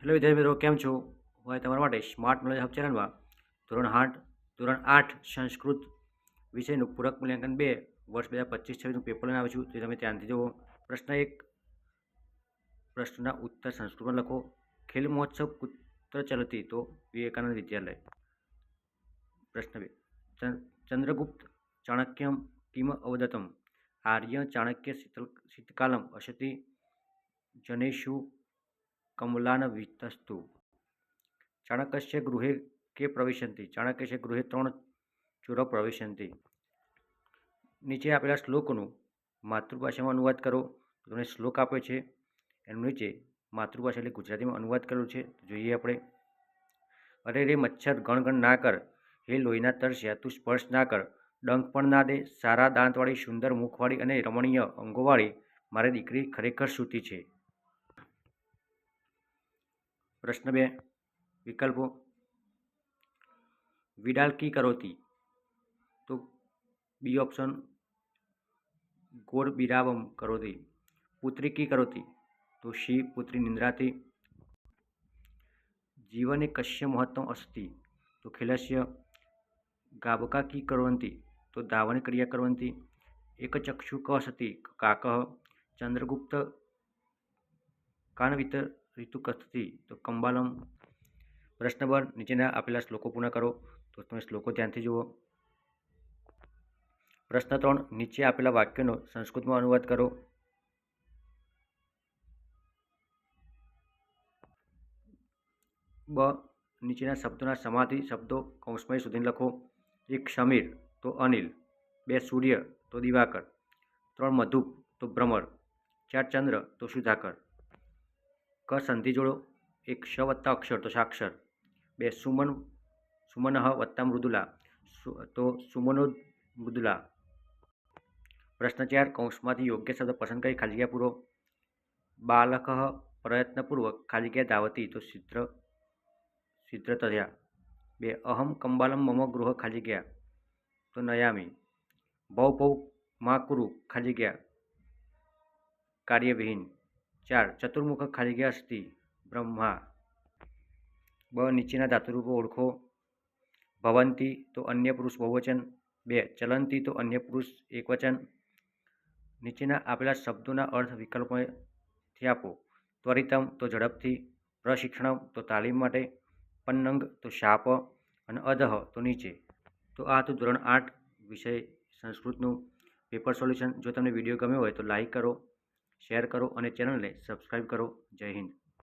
Hello વિદ્યાર્થી મિત્રો, કેમ છો? હું અહીં તમારા માટે સ્માર્ટ નોલેજ હબ ચેનલમાં ધોરણ 8 સંસ્કૃત વિષયનું પૂરક મૂલ્યાંકન 2 વર્ષ 2025-26નું પેપર લઈને આવ્યો છું. તે તમે ધ્યાનથી જુઓ. પ્રશ્ન 1, પ્રશ્નના ઉત્તર સંસ્કૃતમાં લખો. ખેલ મહોત્સવ કુત્ર ચલતી? તો વિવેકાનંદ વિદ્યાલય. પ્રશ્ન 2, ચંદ્રગુપ્ત ચાણક્યમ કિમ અવદતમ? આર્ય ચાણક્ય શીતકાલમ અશતિ જનેષુ કમલાન વિતસ્તુ. ચાણક્યસ્ય ગૃહે કે પ્રવિશન્તિ? ચાણક્યસ્ય ગૃહે 3 ચોરો પ્રવિશન્તિ. નીચે આપેલા શ્લોકનું માતૃભાષામાં અનુવાદ કરો. તમને શ્લોક આપ્યો છે, એનું નીચે માતૃભાષા એટલે ગુજરાતીમાં અનુવાદ કરેલું છે. જોઈએ આપણે. અરે રે મચ્છર ગણ ગણ ના કર, હે લોહીના તરસ્યા તું સ્પર્શ ના કર, ડંખ પણ ના દે. સારા દાંતવાળી, સુંદર મુખવાળી અને રમણીય અંગોવાળી મારી દીકરી ખરેખર સૂતી છે. પ્રશ્ન 2, વિકલ્પો. વિડાલ કી કરોતી? તો બી ઓપ્શન ગોર બિરાવમ કરોતી. પુત્રી કી કરોતી? તો શી પુત્રી નિંદ્રાતી. જીવને કસ્ય મહત્વમ અસ્તિ? તો ખેલસ્ય. ગાબકા કી કરોન્તિ? તો ધાવન ક્રિયા કરોન્તિ. એક ચક્ષુ ક સતિ? કાકઃ. ચંદ્રગુપ્ત કાન ઋતુ કથતી? તો કંબાલમ. પ્રશ્ન નંબર, નીચેના આપેલા શ્લોકો પૂર્ણ કરો. તો તમે શ્લોકો ધ્યાનથી જુઓ. પ્રશ્ન 3, નીચે આપેલા વાક્યનો સંસ્કૃતમાં અનુવાદ કરો. બ, નીચેના શબ્દોના સમાથી શબ્દો કૌંસમાં શોધીને લખો. 1 સમીર તો અનિલ, 2 સૂર્ય તો દિવાકર, 3 મધુપ તો ભ્રમર, 4 ચંદ્ર તો સુધાકર. ક સંધિ જોડો. 1 શ વત્તા અક્ષર તો સાક્ષર, 2 સુમનઃ વત્તા મૃદુલા તો સુમનો મૃદુલા. પ્રશ્ન 4, કૌંસમાંથી યોગ્ય શબ્દ પસંદ કરી ખાલી જગ્યા પૂરો. બાલકઃ પ્રયત્નપૂર્વક ખાલી જગ્યા ધાવતી તો સિદ્ધતયા. 2 અહમ કંબાલમ મમ ગૃહ ખાલી જગ્યા તો નયામી. ભૌ ભૌ મા કુરુ ખાલી જગ્યા કાર્યવિહીન. 4 ચતુર્મુખ ખાલી જગ્યા અસ્તિ બ્રહ્મા. બ, નીચેના ધાતુરૂપો ઓળખો. ભવંતી તો અન્ય પુરુષ બહુવચન, 2 ચલંતી તો અન્ય પુરુષ એકવચન. નીચેના આપેલા શબ્દોના અર્થ વિકલ્પોથી આપો. ત્વરિતમ તો ઝડપથી, પ્રશિક્ષણમ તો તાલીમ માટે, પન્નંગ તો શાપ અને અધઃ તો નીચે. તો આ હતું ધોરણ 8 વિષય સંસ્કૃતનું પેપર સોલ્યુશન. જો તમને વિડીયો ગમ્યો હોય તો લાઈક કરો, શેર કરો અને ચેનલને સબસ્ક્રાઈબ કરો. જય હિન્દ.